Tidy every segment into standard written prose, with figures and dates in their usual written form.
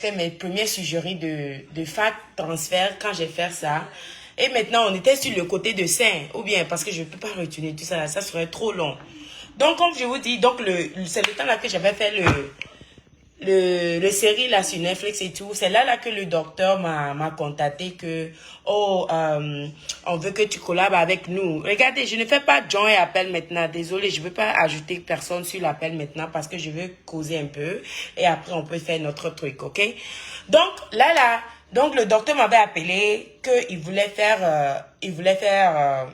fait mes premières sugeries de fat transfert quand j'ai fait ça. Et maintenant, on était sur le côté de sein, ou bien parce que je ne peux pas retourner tout ça, ça serait trop long. Donc, comme je vous dis, donc c'est le temps là que j'avais fait le série là sur Netflix et tout. C'est là que le docteur m'a contacté que, oh, on veut que tu collabes avec nous. Regardez, je ne fais pas join appel maintenant. Désolé, je ne veux pas ajouter personne sur l'appel maintenant parce que je veux causer un peu. Et après, on peut faire notre truc, ok? Donc, donc le docteur m'avait appelé qu'il voulait faire, il voulait faire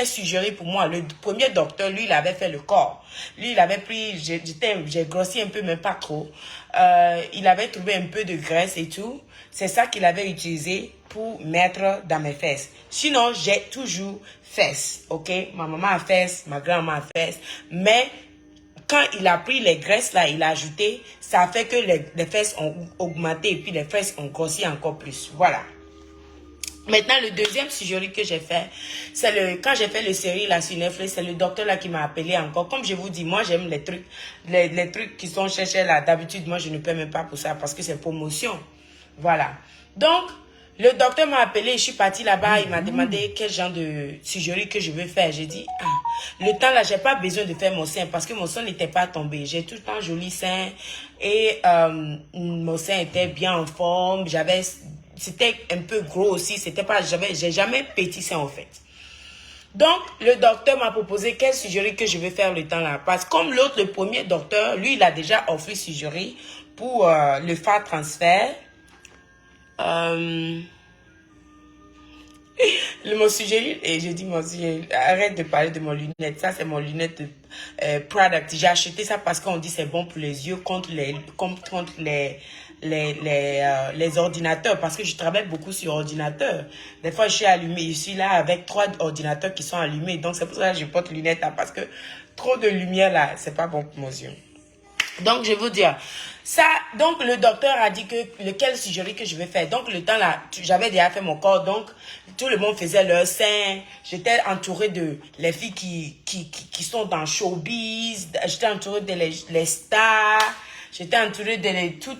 suggérer pour moi. Le premier docteur, lui, il avait fait le corps. Lui, il avait pris, j'ai grossi un peu, mais pas trop. Il avait trouvé un peu de graisse et tout. C'est ça qu'il avait utilisé pour mettre dans mes fesses. Sinon, j'ai toujours fesses, ok? Ma maman a fesses, ma grand-maman a fesses. Mais quand il a pris les graisses là, il a ajouté, ça a fait que les fesses ont augmenté et puis les fesses ont grossi encore plus. Voilà. Maintenant, le deuxième sujet que j'ai fait, c'est quand j'ai fait le série là sur Netflix, c'est le docteur là qui m'a appelé encore. Comme je vous dis, moi j'aime les trucs qui sont cherchés là. D'habitude, moi je ne paie même pas pour ça parce que c'est promotion. Voilà. Donc, le docteur m'a appelé, je suis partie là-bas, il m'a demandé quel genre de sujet que je veux faire. J'ai dit, le temps là, j'ai pas besoin de faire mon sein parce que mon sein n'était pas tombé. J'ai tout le temps joli sein et mon sein était bien en forme. C'était un peu gros aussi, j'ai jamais petit sein en fait. Donc, le docteur m'a proposé quel sujet que je vais faire le temps là. Parce que comme l'autre, le premier docteur, lui, il a déjà offert sujet pour le fat transfert. Mon sujet, et je dis mon sujet, arrête de parler de mon lunette. Ça, c'est mon lunette product. J'ai acheté ça parce qu'on dit c'est bon pour les yeux contre les ordinateurs. Parce que je travaille beaucoup sur ordinateur. Des fois, je suis allumée. Je suis là avec 3 ordinateurs qui sont allumés. Donc, c'est pour ça que je porte lunettes là. Parce que trop de lumière là, c'est pas bon pour mes yeux. Donc, je veux dire, ça, donc le docteur a dit que lequel sujet que je vais faire. Donc, le temps là, j'avais déjà fait mon corps, donc tout le monde faisait leur sein. J'étais entourée de les filles qui sont dans showbiz. J'étais entourée de les stars. J'étais entourée de les tout.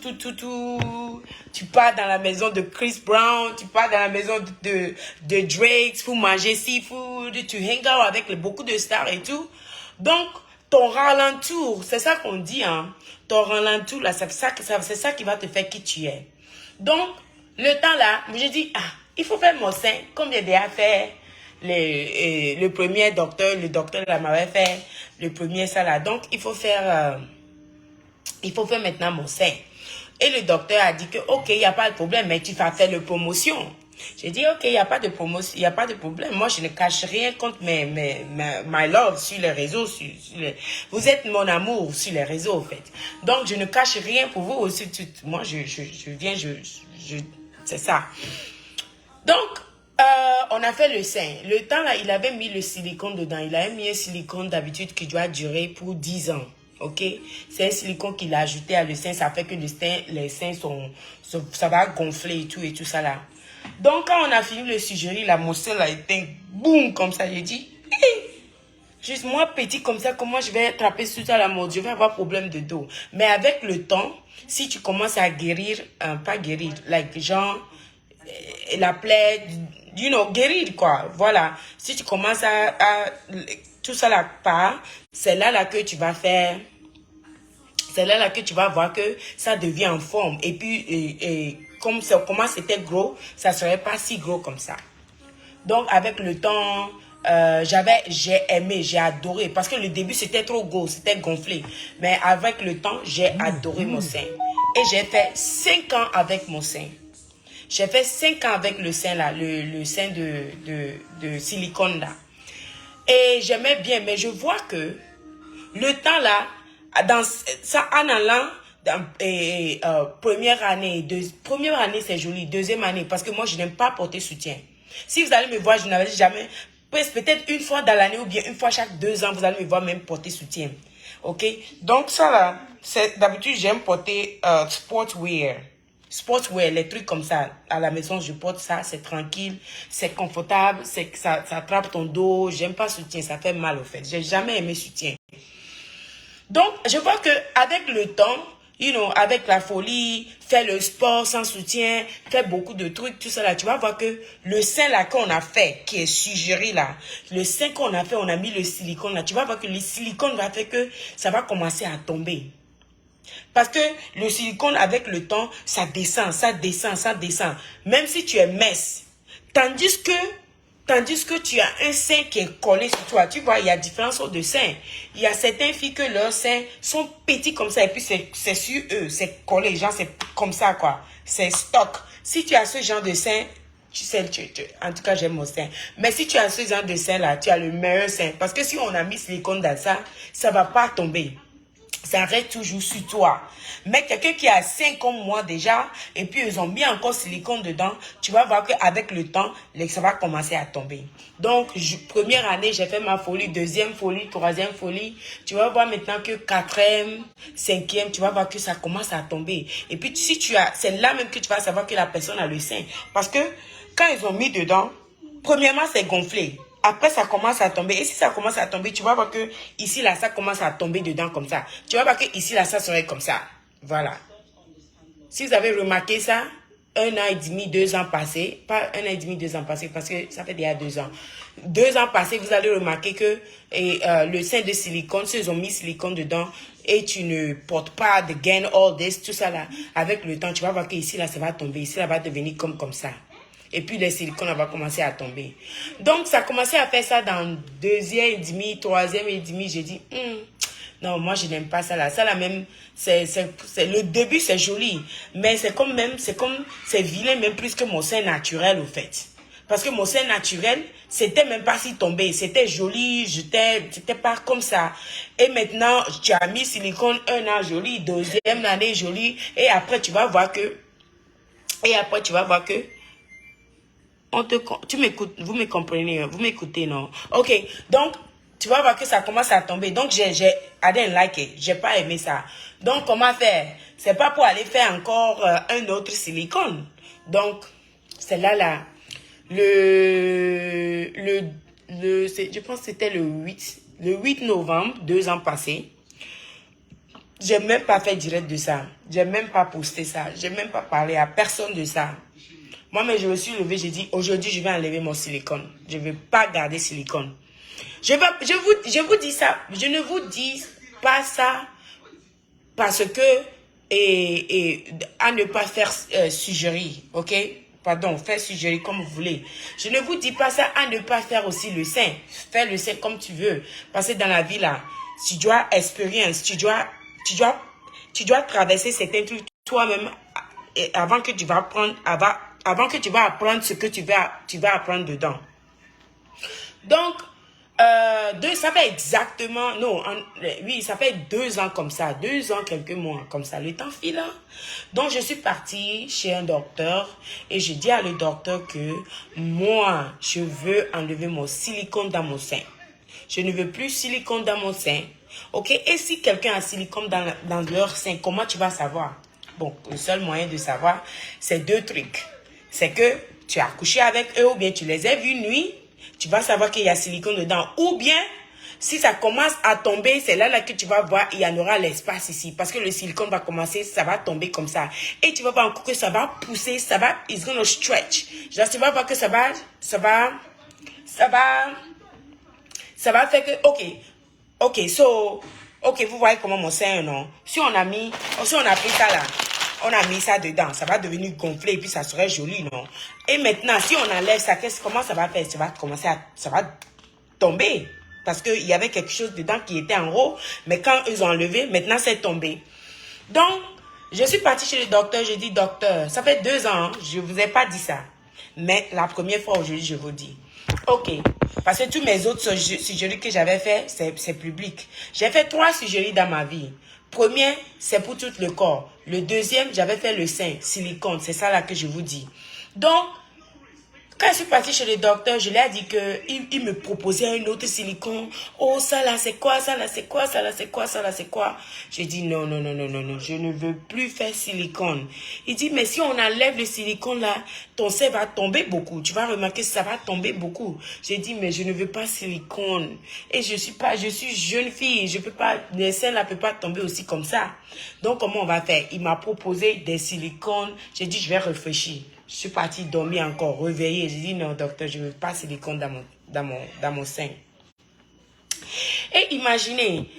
Tu pars dans la maison de Chris Brown, tu pars dans la maison de Drake pour manger seafood, tu hang out avec beaucoup de stars et tout. Donc, ton ralentour, c'est ça qu'on dit, hein. Ton ralentour, là, c'est ça qui va te faire qui tu es. Donc, le temps là, je dis, il faut faire mon sein, comme j'ai déjà fait le premier docteur, le docteur là m'avait fait le premier ça là. Donc, il faut faire maintenant mon sein. Et le docteur a dit que, ok, il n'y a pas de problème, mais tu vas faire la promotion. J'ai dit, ok, il n'y a pas de promotion, il n'y a pas de problème. Moi, je ne cache rien contre my love sur les réseaux. Vous êtes mon amour sur les réseaux, en fait. Donc, je ne cache rien pour vous aussi. Moi, je viens, c'est ça. Donc, on a fait le sein. Le temps, là, il avait mis le silicone dedans. Il avait mis un silicone d'habitude qui doit durer pour 10 ans. Ok, c'est un silicone qu'il a ajouté à le sein, ça fait que les seins ça va gonfler et tout ça là. Donc quand on a fini le sujet, la morselle a été boum comme ça, j'ai dit, juste moi petit comme ça, comment je vais attraper tout ça la mort, je vais avoir problème de dos. Mais avec le temps, si tu commences à guérir, pas guérir, like genre la plaie, guérir quoi, voilà. Si tu commences à tout ça là part, c'est là que tu vas faire. C'est là que tu vas voir que ça devient en forme. Et puis, comme c'était gros, ça ne serait pas si gros comme ça. Donc, avec le temps, j'ai aimé, j'ai adoré. Parce que le début, c'était trop gros, c'était gonflé. Mais avec le temps, j'ai adoré mon sein. Et j'ai fait 5 ans avec mon sein. J'ai fait 5 ans avec le sein là, le sein de silicone là. Et j'aimais bien, mais je vois que le temps là, dans ça en allant première année c'est joli, deuxième année parce que moi je n'aime pas porter soutien. Si vous allez me voir, je n'avais jamais, peut-être une fois dans l'année ou bien une fois chaque 2 ans, vous allez me voir même porter soutien. Ok, donc ça là, c'est d'habitude j'aime porter sportswear, les trucs comme ça. À la maison je porte ça, c'est tranquille, c'est confortable, ça attrape ton dos. J'aime pas soutien, ça fait mal au fait. J'ai jamais aimé soutien. Donc, je vois que avec le temps, you know, avec la folie, faire le sport sans soutien, faire beaucoup de trucs, tout ça là, tu vas voir que le sein là qu'on a fait, qui est suggéré là, le sein qu'on a fait, on a mis le silicone là, tu vas voir que le silicone va faire que ça va commencer à tomber. Parce que le silicone, avec le temps, ça descend, ça descend, ça descend. Même si tu es mince. Tandis que tu as un sein qui est collé sur toi. Tu vois, il y a différentes sortes de seins. Il y a certaines filles que leurs seins sont petits comme ça et puis c'est sur eux, c'est collé. Genre, c'est comme ça, quoi. C'est stock. Si tu as ce genre de sein, tu sais, en tout cas, j'aime mon sein. Mais si tu as ce genre de sein là, tu as le meilleur sein. Parce que si on a mis silicone dans ça, ça va pas tomber. Ça reste toujours sur toi. Mais quelqu'un qui a 5 comme moi déjà, et puis ils ont mis encore silicone dedans, tu vas voir qu'avec le temps, ça va commencer à tomber. Donc, première année, j'ai fait ma folie, deuxième folie, troisième folie. Tu vas voir maintenant que quatrième, cinquième, tu vas voir que ça commence à tomber. Et puis, si tu as, c'est là même que tu vas savoir que la personne a le sein. Parce que quand ils ont mis dedans, premièrement, c'est gonflé. Après, ça commence à tomber. Et si ça commence à tomber, tu vas voir que ici, là, ça commence à tomber dedans comme ça. Tu vas voir que ici, là, ça serait comme ça. Voilà. Si vous avez remarqué ça, 1 an et demi, 2 ans passés, pas 1 an et demi, 2 ans passés, parce que ça fait déjà 2 ans. 2 ans passés, vous allez remarquer que le sein de silicone, s'ils ont mis silicone dedans, et tu ne portes pas de gain, all this, tout ça là, avec le temps, tu vas voir que ici, là, ça va tomber. Ici, là, va devenir comme ça. Et puis, les silicones va commencer à tomber. Donc, ça a commencé à faire ça dans 2e et demi, 3e et demi. J'ai dit, non, moi, je n'aime pas ça là. Ça là même, le début, c'est joli. Mais c'est vilain même plus que mon sein naturel, au fait. Parce que mon sein naturel, c'était même pas si tombé. C'était joli, c'était pas comme ça. Et maintenant, tu as mis silicone 1 an joli, 2e année joli. Et après, tu vas voir que, tu m'écoutes, vous me comprenez, vous m'écoutez, non? Ok, donc, tu vas voir que ça commence à tomber. Donc, I didn't like it. J'ai pas aimé ça. Donc, comment faire? C'est pas pour aller faire encore un autre silicone. Donc, c'est là. Je pense que c'était le 8 novembre, 2 ans passés. J'ai même pas fait direct de ça. J'ai même pas posté ça. J'ai même pas parlé à personne de ça. Moi, mais je me suis levée, j'ai dit, aujourd'hui, je vais enlever mon silicone. Je ne vais pas garder silicone. Je vous dis ça, je ne vous dis pas ça parce que, à ne pas faire sugerie, ok? Pardon, faire sugerie comme vous voulez. Je ne vous dis pas ça à ne pas faire aussi le sein. Fais le sein comme tu veux. Parce que dans la vie, là, tu dois expérience, tu dois traverser certains trucs toi-même avant que tu vas apprendre ce que tu vas apprendre dedans. Donc, ça fait exactement, oui, ça fait 2 ans comme ça, 2 ans, quelques mois comme ça, le temps file. Donc, je suis partie chez un docteur et je dis à le docteur que moi, je veux enlever mon silicone dans mon sein. Je ne veux plus silicone dans mon sein. Ok, et si quelqu'un a silicone dans leur sein, comment tu vas savoir? Bon, le seul moyen de savoir, c'est 2 trucs. C'est que tu as couché avec eux ou bien tu les as vus nuit, tu vas savoir qu'il y a silicone dedans. Ou bien, si ça commence à tomber, c'est là que tu vas voir, il y en aura l'espace ici. Parce que le silicone va commencer, ça va tomber comme ça. Et tu vas voir encore que ça va pousser, it's gonna stretch. Genre, tu vas voir que ça va faire que, ok, vous voyez comment mon sein, non? Si on a pris ça là, on a mis ça dedans, ça va devenir gonflé et puis ça serait joli, non? Et maintenant, si on enlève ça, comment ça va faire? Ça va tomber. Parce qu'il y avait quelque chose dedans qui était en haut, mais quand ils ont enlevé, maintenant c'est tombé. Donc, je suis partie chez le docteur, j'ai dit, docteur, ça fait 2 ans, je ne vous ai pas dit ça. Mais la première fois aujourd'hui, je vous dis. Ok, parce que tous mes autres sujeries que j'avais fait, c'est public. J'ai fait 3 sujeries dans ma vie. Premier, c'est pour tout le corps. Le deuxième, j'avais fait le sein, silicone. C'est ça là que je vous dis. Donc, Quand je suis partie chez le docteur, je lui ai dit que il me proposait un autre silicone. Oh, ça là, c'est quoi? Ça là, c'est quoi? Ça là, c'est quoi? Ça là, c'est quoi? J'ai dit non, non, non, non, non, non, je ne veux plus faire silicone. Il dit, mais si on enlève le silicone là, ton sein va tomber beaucoup. Tu vas remarquer que ça va tomber beaucoup. J'ai dit, mais je ne veux pas silicone. Et je suis jeune fille. Je peux pas, les seins là ne peuvent pas tomber aussi comme ça. Donc, comment on va faire? Il m'a proposé des silicones. J'ai dit, je vais réfléchir. Je suis partie dormir encore, réveillée. J'ai dit, non, docteur, je ne veux pas de silicone dans mon sein. Et imaginez,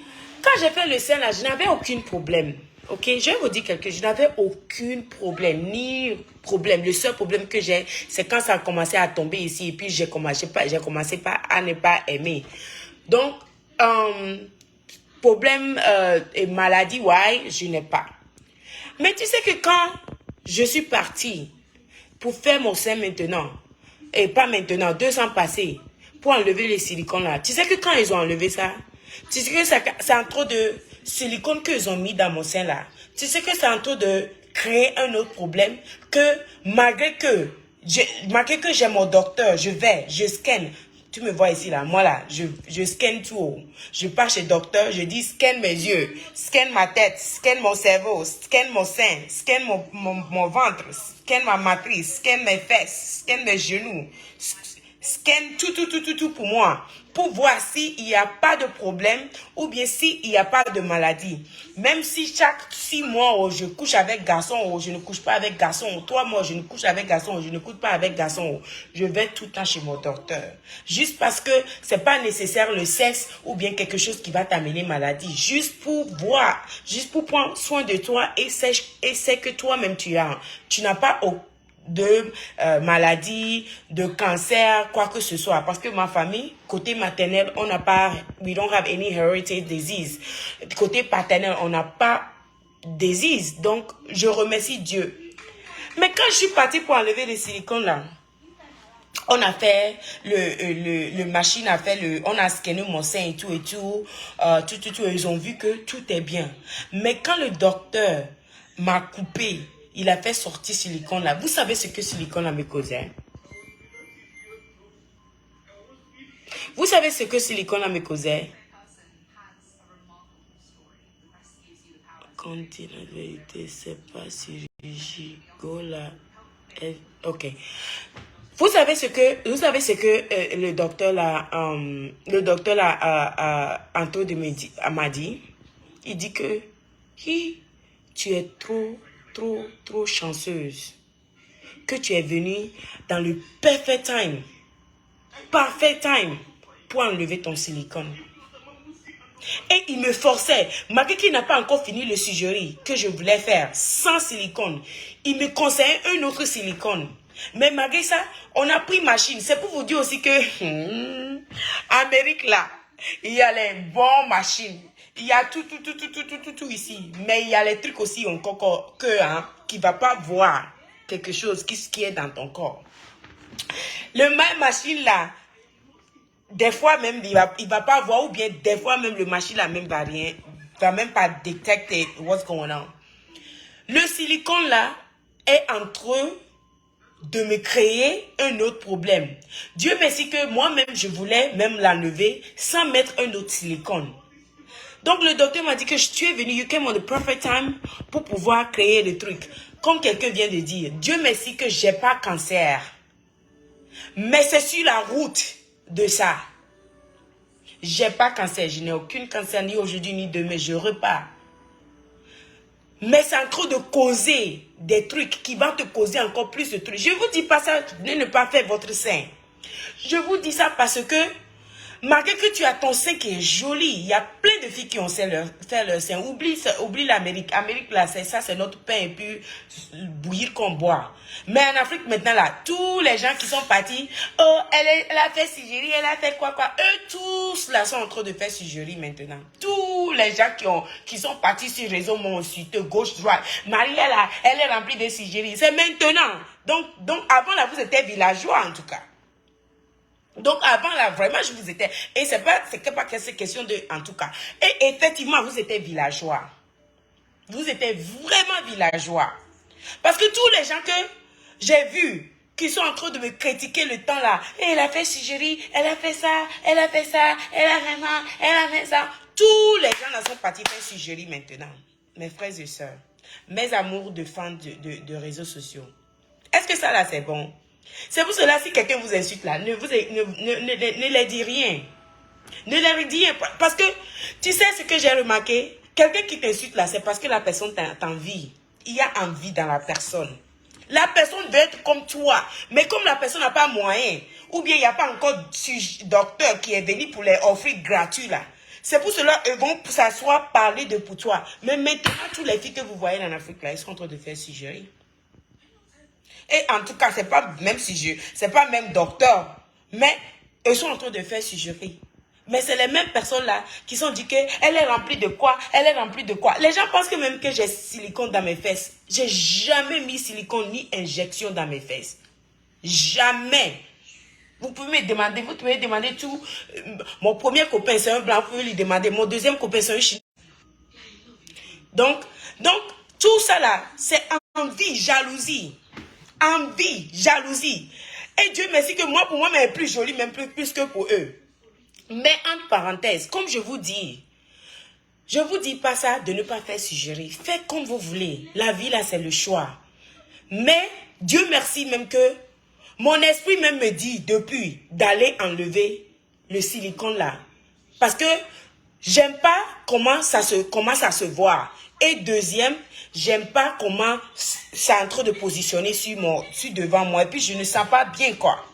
quand j'ai fait le sein là, je n'avais aucun problème. Ok, je vais vous dire quelque chose. Je n'avais aucun problème, ni problème. Le seul problème que j'ai, c'est quand ça a commencé à tomber ici. Et puis, j'ai commencé à ne pas aimer. Donc, problème et maladie, ouais, je n'ai pas. Mais tu sais que quand je suis partie pour faire mon sein maintenant, et pas maintenant, 2 ans passés, pour enlever les silicones là. Tu sais que quand ils ont enlevé ça, tu sais que c'est en train de silicone qu'ils ont mis dans mon sein là. Tu sais que c'est en train de créer un autre problème que malgré que j'ai mon docteur, je scanne. Tu me vois ici là, moi là, je scanne tout. Je pars chez le docteur, je dis scanne mes yeux, scanne ma tête, scanne mon cerveau, scanne mon sein, scanne mon ventre, scanne ma matrice, scanne mes fesses, scanne mes genoux, scanne tout pour moi. Pour voir s'il n'y a pas de problème ou bien s'il n'y a pas de maladie. Même si chaque 6 mois, oh, je couche avec garçon ou je ne couche pas avec garçon. 3 mois, je ne couche avec garçon ou je ne couche pas avec garçon. Je vais tout le temps chez mon docteur. Juste parce que c'est pas nécessaire le sexe ou bien quelque chose qui va t'amener maladie. Juste pour voir, juste pour prendre soin de toi et c'est que toi-même tu as. Tu n'as pas de maladie, de cancer, quoi que ce soit. Parce que ma famille, côté maternel, on n'a pas, we don't have any heritage disease. Côté paternel, on n'a pas disease. Donc, je remercie Dieu. Mais quand je suis partie pour enlever les silicones là, on a fait le machine a fait on a scanné mon sein et tout, ils ont vu que tout est bien. Mais quand le docteur m'a coupé, il a fait sortir silicone là. Vous savez ce que silicone là me causait? Vous savez ce que silicone là me causait? Quand il la vérité, c'est pas chirurgical là. Ok. Vous savez ce que le docteur là, Anto m'a dit? Il dit que tu es trop chanceuse. Que tu es venue dans le parfait time pour enlever ton silicone. Et il me forçait, malgré qu'il n'a pas encore fini le sugerie que je voulais faire sans silicone, il me conseillait un autre silicone. Mais malgré ça, on a pris machine. C'est pour vous dire aussi que Amérique là, il y a les bonnes machines. Il y a tout ici. Mais il y a les trucs aussi encore qui ne va pas voir quelque chose qui est dans ton corps. Le même machine là, des fois même, il va pas voir, ou bien des fois même, le machine là même va même pas détecter what's going on. Le silicone là est en train de me créer un autre problème. Dieu merci que moi-même, je voulais même l'enlever sans mettre un autre silicone. Donc, le docteur m'a dit que tu es venu, you came on the perfect time pour pouvoir créer le truc. Comme quelqu'un vient de dire, Dieu merci que j'ai pas cancer. Mais c'est sur la route de ça. J'ai pas cancer, je n'ai aucun cancer ni aujourd'hui ni demain, je repars. Mais c'est en train de causer des trucs qui vont te causer encore plus de trucs. Je ne vous dis pas ça de ne pas faire votre sein. Je vous dis ça parce que malgré que tu as ton sein qui est joli, il y a plein de filles qui ont fait leur sein. Oublie l'Amérique. Amérique, là, ça, c'est notre pain et puis bouillir qu'on boit. Mais en Afrique, maintenant, là, tous les gens qui sont partis, oh, elle a fait cigerie, elle a fait quoi. Eux tous, là, sont en train de faire cigerie maintenant. Tous les gens qui sont partis sur les réseaux m'ont insulté, gauche, droite. Marie, elle est remplie de cigerie. C'est maintenant. Donc, avant, là, vous étiez villageois, en tout cas. Donc avant là vraiment je vous étais et c'est pas question de en tout cas et effectivement vous étiez villageois. Vous étiez vraiment villageois. Parce que tous les gens que j'ai vus qui sont en train de me critiquer le temps là. Et elle a fait sugerie, elle a fait ça, elle a fait ça, elle a fait ça, elle a fait ça. Tous les gens là sont partis faire sugerie maintenant. Mes frères et sœurs, mes amours de fans de réseaux sociaux. Est-ce que ça là c'est bon? C'est pour cela si quelqu'un vous insulte là, ne leur dis rien. Ne leur dis rien. Parce que tu sais ce que j'ai remarqué? Quelqu'un qui t'insulte là, c'est parce que la personne t'envie. Il y a envie dans la personne. La personne veut être comme toi. Mais comme la personne n'a pas moyen, ou bien il n'y a pas encore docteur qui est venu pour les offrir gratuit là. C'est pour cela qu'ils vont s'asseoir, parler de pour toi. Mais maintenant, toutes les filles que vous voyez en Afrique là, ils sont en train de faire sugerie. Et en tout cas, c'est pas même sujet, c'est pas même docteur. Mais ils sont en train de faire sugerie. Mais c'est les mêmes personnes-là qui sont dit qu'elle est remplie de quoi? Elle est remplie de quoi? Les gens pensent que même que j'ai silicone dans mes fesses. J'ai jamais mis silicone ni injection dans mes fesses. Jamais. Vous pouvez me demander, vous pouvez demander tout. Mon premier copain, c'est un blanc, vous pouvez lui demander. Mon deuxième copain, c'est un chinois. Donc, tout ça là, c'est envie, jalousie. Envie, jalousie. Et Dieu merci que moi, pour moi, mais elle est plus jolie, même plus que pour eux. Mais entre parenthèses, comme je vous dis pas ça de ne pas faire suggérer. Faites comme vous voulez. La vie là, c'est le choix. Mais Dieu merci même que mon esprit même me dit depuis d'aller enlever le silicone là. Parce que j'aime pas comment ça se voit. Et deuxième, j'aime pas comment c'est en train de positionner sur devant moi. Et puis je ne sens pas bien quoi.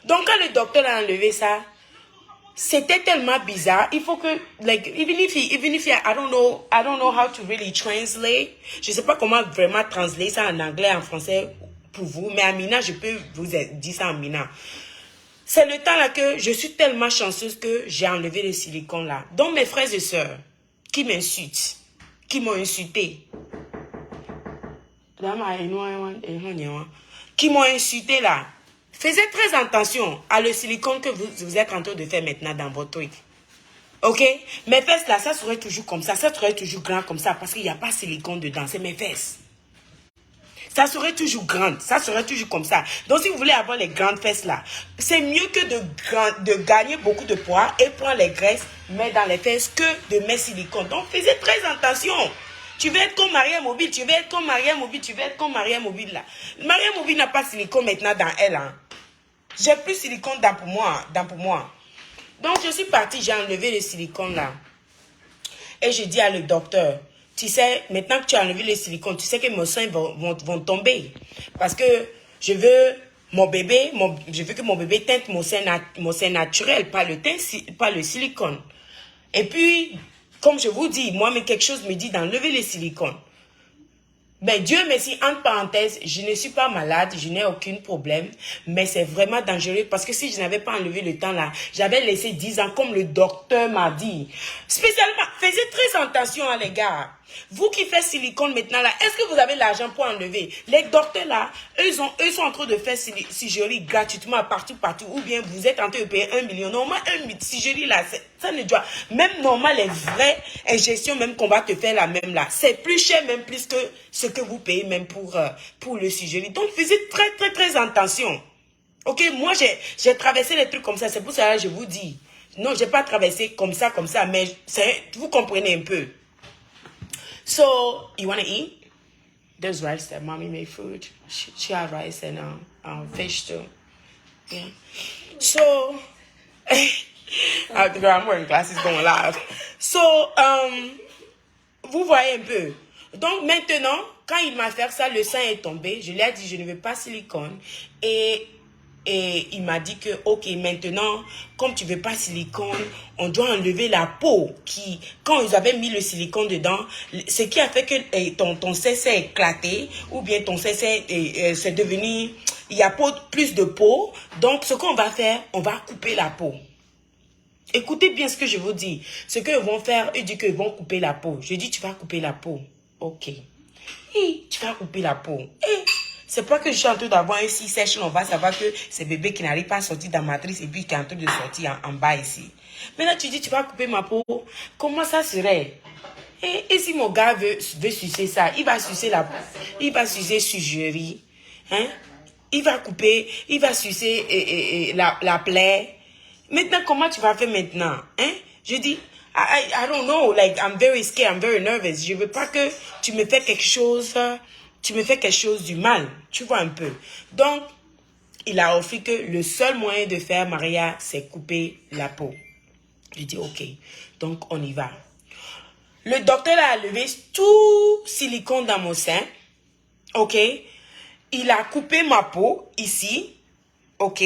Donc quand le docteur a enlevé ça, c'était tellement bizarre. Il faut que, like, even if I don't know how to really translate. Je sais pas comment vraiment translate ça en anglais, en français pour vous. Mais Amina, je peux vous dire ça en Amina. C'est le temps là que je suis tellement chanceuse que j'ai enlevé le silicone là. Donc mes frères et sœurs qui m'insultent, qui m'ont insulté, qui m'ont insulté là. Faites très attention à le silicone que vous êtes en train de faire maintenant dans votre truc. Ok? Mes fesses là, ça serait toujours comme ça. Ça serait toujours grand comme ça parce qu'il n'y a pas de silicone dedans. C'est mes fesses. Ça serait toujours grande. Ça serait toujours comme ça. Donc si vous voulez avoir les grandes fesses là, c'est mieux que de gagner beaucoup de poids et prendre les graisses, mettre dans les fesses que de mettre silicone. Donc faites très attention. Tu veux être comme Maria Mobile, tu veux être comme Maria Mobile, tu veux être comme Maria Mobile là. Maria Mobile n'a pas de silicone maintenant dans elle. Hein. J'ai plus de silicone dans pour moi. Donc, je suis partie, j'ai enlevé le silicone là. Et je dis à le docteur, tu sais, maintenant que tu as enlevé le silicone, tu sais que mes seins vont tomber. Parce que je veux que mon bébé teinte mon sein naturel, pas le silicone. Et puis, comme je vous dis, moi, mais quelque chose me dit d'enlever le silicone. Ben, Dieu merci, entre parenthèses, je ne suis pas malade, je n'ai aucun problème, mais c'est vraiment dangereux parce que si je n'avais pas enlevé le temps là, j'avais laissé 10 ans comme le docteur m'a dit. Spécialement, faites très attention à les gars. Vous qui faites silicone maintenant là, est-ce que vous avez l'argent pour enlever? Les docteurs là, eux sont en train de faire sugerie gratuitement partout, ou bien vous êtes en train de payer 1 million. Normalement, sugerie là, ça ne doit, même normal, les vraies injections même qu'on va te faire la même là, c'est plus cher même plus que ce que vous payez même pour le sugerie. Donc, faites très attention. Ok, moi j'ai traversé les trucs comme ça, c'est pour ça que je vous dis. Non, j'ai pas traversé comme ça, mais vous comprenez un peu. So, you want to eat? There's rice there. Mommy made food. She had rice and fish too. Yeah. So, I'm wearing glasses going live. So, vous voyez un peu. Donc maintenant, quand il m'a fait ça, le sang est tombé. Je lui ai dit, je ne veux pas silicone. Et il m'a dit que, ok, maintenant, comme tu veux pas silicone, on doit enlever la peau qui, quand ils avaient mis le silicone dedans, ce qui a fait que ton sein s'est éclaté, ou bien ton sein c'est devenu, il y a plus de peau. Donc, ce qu'on va faire, on va couper la peau. Écoutez bien ce que je vous dis. Ce qu'ils vont faire, ils disent qu'ils vont couper la peau. Je dis, tu vas couper la peau. Ok. Et tu vas couper la peau. Et c'est pas que je suis en train d'avoir un C-section, on va savoir que c'est bébé qui n'arrive pas à sortir dans la matrice et puis qui est en train de sortir en bas ici. Maintenant, tu dis, tu vas couper ma peau. Comment ça serait? Et si mon gars veut sucer ça, il va sucer sugerie. Hein? il va couper, il va sucer la plaie. Maintenant, comment tu vas faire maintenant? Hein? Je dis, I don't know, like, I'm very scared, I'm very nervous. Je veux pas que tu me fais quelque chose, du mal. Tu vois un peu. Donc, il a offert que le seul moyen de faire Maria, c'est couper la peau. Je dis, ok. Donc, on y va. Le docteur a levé tout silicone dans mon sein. Ok. Il a coupé ma peau ici. Ok.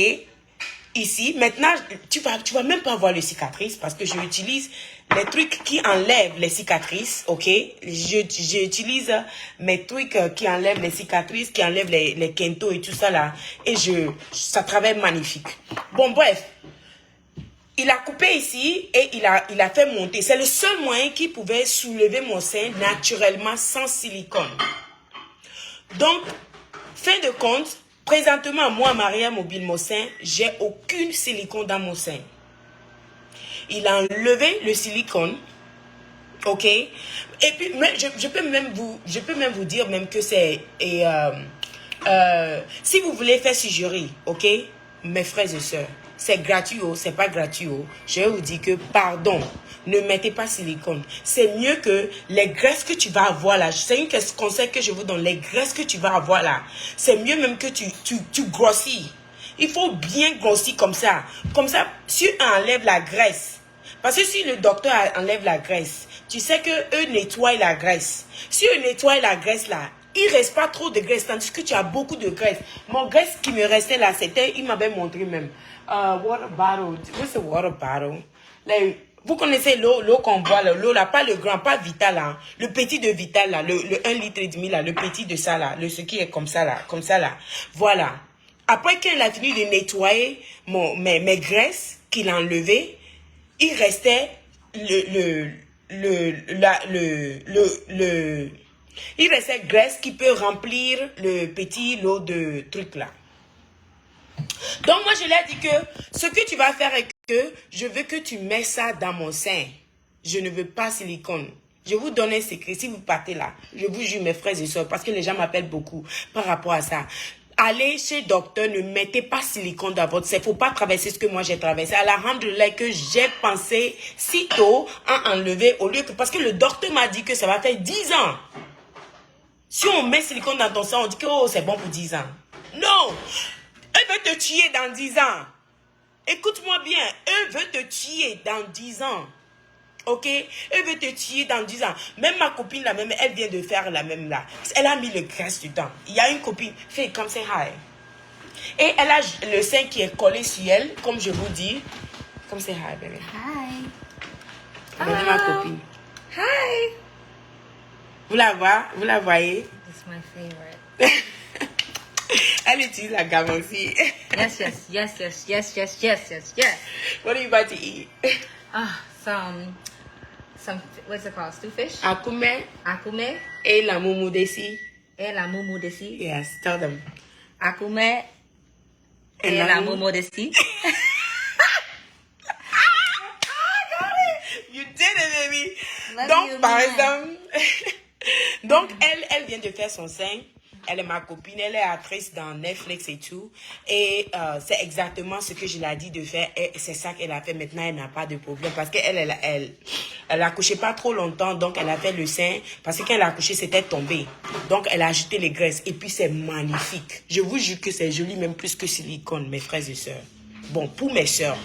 Ici. Maintenant, tu vas même pas voir les cicatrices parce que j'utilise les trucs qui enlèvent les cicatrices. Ok. J'utilise mes trucs qui enlèvent les cicatrices, qui enlèvent les kentos et tout ça là. Et ça travaille magnifique. Bon, bref. Il a coupé ici et il a fait monter. C'est le seul moyen qui pouvait soulever mon sein naturellement sans silicone. Donc, fin de compte, présentement, moi, Maria Mobile, mon sein, j'ai aucune silicone dans mon sein. Il a enlevé le silicone. Ok? Et puis, je peux même vous dire même que c'est... si vous voulez faire suggérer, ok? Mes frères et sœurs, c'est gratuit, c'est pas gratuit. Je vais vous dire que, pardon, ne mettez pas silicone. C'est mieux que les graisses que tu vas avoir là. C'est un conseil que je vous donne. Les graisses que tu vas avoir là, c'est mieux même que tu grossis. Il faut bien grossir comme ça. Comme ça, si on enlève la graisse. Parce que si le docteur enlève la graisse, tu sais que eux nettoient la graisse. Si eux nettoient la graisse là, il ne reste pas trop de graisse, tandis que tu as beaucoup de graisse. Mon graisse qui me restait là, c'était, il m'avait montré même. Water bottle. What's a water bottle? Like, vous connaissez l'eau qu'on boit, l'eau là, pas le grand, pas Vital là. Le petit de Vital là, le 1,5 litre là, le petit de ça là, ce qui est comme ça là. Voilà. Après qu'il a fini de nettoyer mes graisses qu'il a enlevées, il restait il restait graisse qui peut remplir le petit lot de trucs là. Donc moi je lui ai dit que ce que tu vas faire est que je veux que tu mets ça dans mon sein. Je ne veux pas silicone. Je vous donne un secret. Si vous partez là, je vous jure mes frères et soeurs, parce que les gens m'appellent beaucoup par rapport à ça. Allez chez le docteur, ne mettez pas silicone dans votre sein. Il ne faut pas traverser ce que moi j'ai traversé. À la rendre là que j'ai pensé si tôt à enlever au lieu que... Parce que le docteur m'a dit que ça va faire 10 ans. Si on met silicone dans ton sang, on dit que oh, c'est bon pour 10 ans. Non! Eux veulent te tuer dans 10 ans. Écoute-moi bien. Eux veulent te tuer dans 10 ans. Ok? Eux veulent te tuer dans 10 ans. Même ma copine, la même, elle vient de faire la même là. Elle a mis le graisse dedans. Il y a une copine, fait comme c'est high. Et elle a le sein qui est collé sur elle, comme je vous dis. Comme c'est high, baby. Hi. Regardez ma copine. Hi. Vous la voyez? This is my favorite. Elle utilise la gamme aussi. Yes. What are you about to eat? Some what's it called? Stew fish? Akume Akume et la moumou desi. et la mumu desi. Yes, tell them. Akume et la mumu desi. You did it, baby. Love Donc, you, par man. exemple, donc elle vient de faire son sein. Elle est ma copine, elle est actrice dans Netflix et tout. Et c'est exactement ce que je l'ai dit de faire. Et c'est ça qu'elle a fait. Maintenant, elle n'a pas de problème. Parce qu'elle a accouché pas trop longtemps. Donc, elle a fait le sein. Parce que quand elle a accouché, c'était tombé. Donc, elle a ajouté les graisses. Et puis, c'est magnifique. Je vous jure que c'est joli, même plus que silicone, mes frères et sœurs. Bon, pour mes sœurs.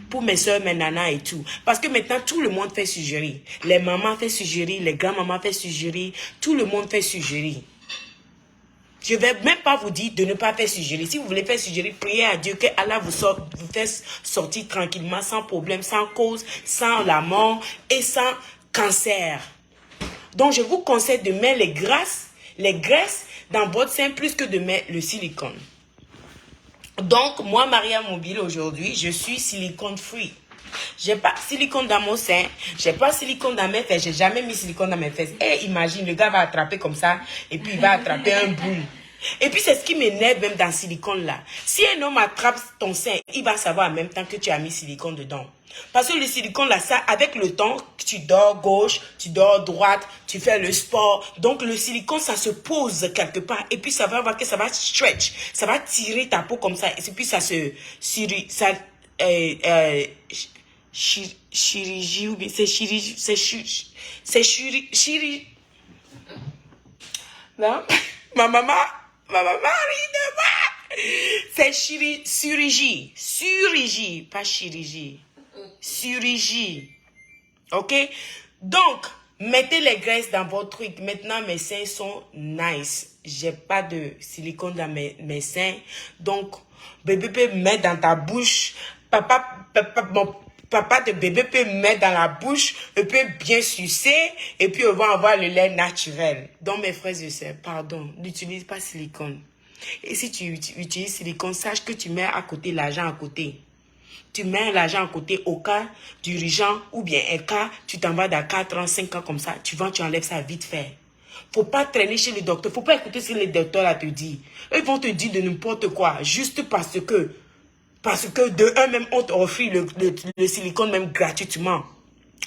Pour mes soeurs, mes nanas et tout. Parce que maintenant, tout le monde fait suggérer. Les mamans font suggérer, les grands-mamans font suggérer. Tout le monde fait suggérer. Je ne vais même pas vous dire de ne pas faire suggérer. Si vous voulez faire suggérer, priez à Dieu que Allah vous fasse sortir tranquillement, sans problème, sans cause, sans la mort et sans cancer. Donc, je vous conseille de mettre les graisses dans votre sein plus que de mettre le silicone. Donc, moi, Maria Mobile, aujourd'hui, je suis silicone free. J'ai pas silicone dans mon sein, j'ai pas silicone dans mes fesses, j'ai jamais mis silicone dans mes fesses. Et imagine, le gars va attraper comme ça, et puis il va attraper un boule. Et puis, c'est ce qui m'énerve même dans le silicone là. Si un homme attrape ton sein, il va savoir en même temps que tu as mis silicone dedans. Parce que le silicone là, ça, avec le temps, tu dors gauche, tu dors droite, tu fais le sport. Donc, le silicone, ça se pose quelque part. Et puis, ça va voir que ça va stretch. Ça va tirer ta peau comme ça. Et puis, ça se... chirurgie ou bien c'est chirurgie, c'est chirurgie. Non, ma maman rit de moi. C'est chirurgie, pas chirurgie, chirurgie. Ok, donc mettez les graisses dans votre truc. Maintenant mes seins sont nice. J'ai pas de silicone dans mes seins, donc bébé peut mettre dans ta bouche. Papa de bébé peut mettre dans la bouche, il peut bien sucer, et puis on va avoir le lait naturel. Donc mes frères et sœurs, pardon, n'utilise pas silicone. Et si tu utilises silicone, sache que tu mets à côté l'argent à côté. Tu mets l'argent à côté au cas d'urgence, ou bien un cas, tu t'en vas dans 4 ans, 5 ans comme ça, tu enlèves ça vite fait. Faut pas traîner chez le docteur, faut pas écouter ce que les docteurs là te disent. Ils vont te dire de n'importe quoi, juste parce que de un même, on t'offre le silicone même gratuitement.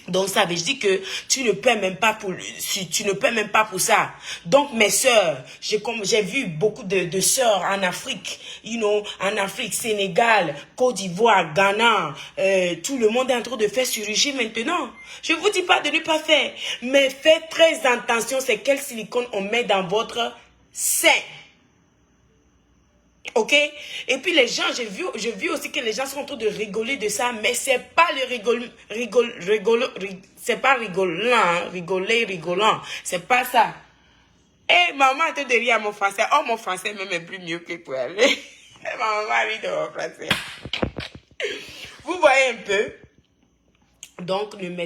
Donc ça veut dire que tu ne paies même pas pour ça. Donc mes sœurs, j'ai vu beaucoup de sœurs en Afrique, en Afrique, Sénégal, Côte d'Ivoire, Ghana, tout le monde est en train de faire chirurgie maintenant. Je vous dis pas de ne pas faire, mais faites très attention, c'est quel silicone on met dans votre sein. Ok? Et puis les gens, j'ai vu aussi que les gens sont en train de rigoler de ça, mais c'est pas c'est pas rigolant, c'est pas ça. Eh, maman, te de rire à mon français. Oh, mon français même est plus mieux que pour elle. Maman rit de mon français. Vous voyez un peu? Donc, ne mettez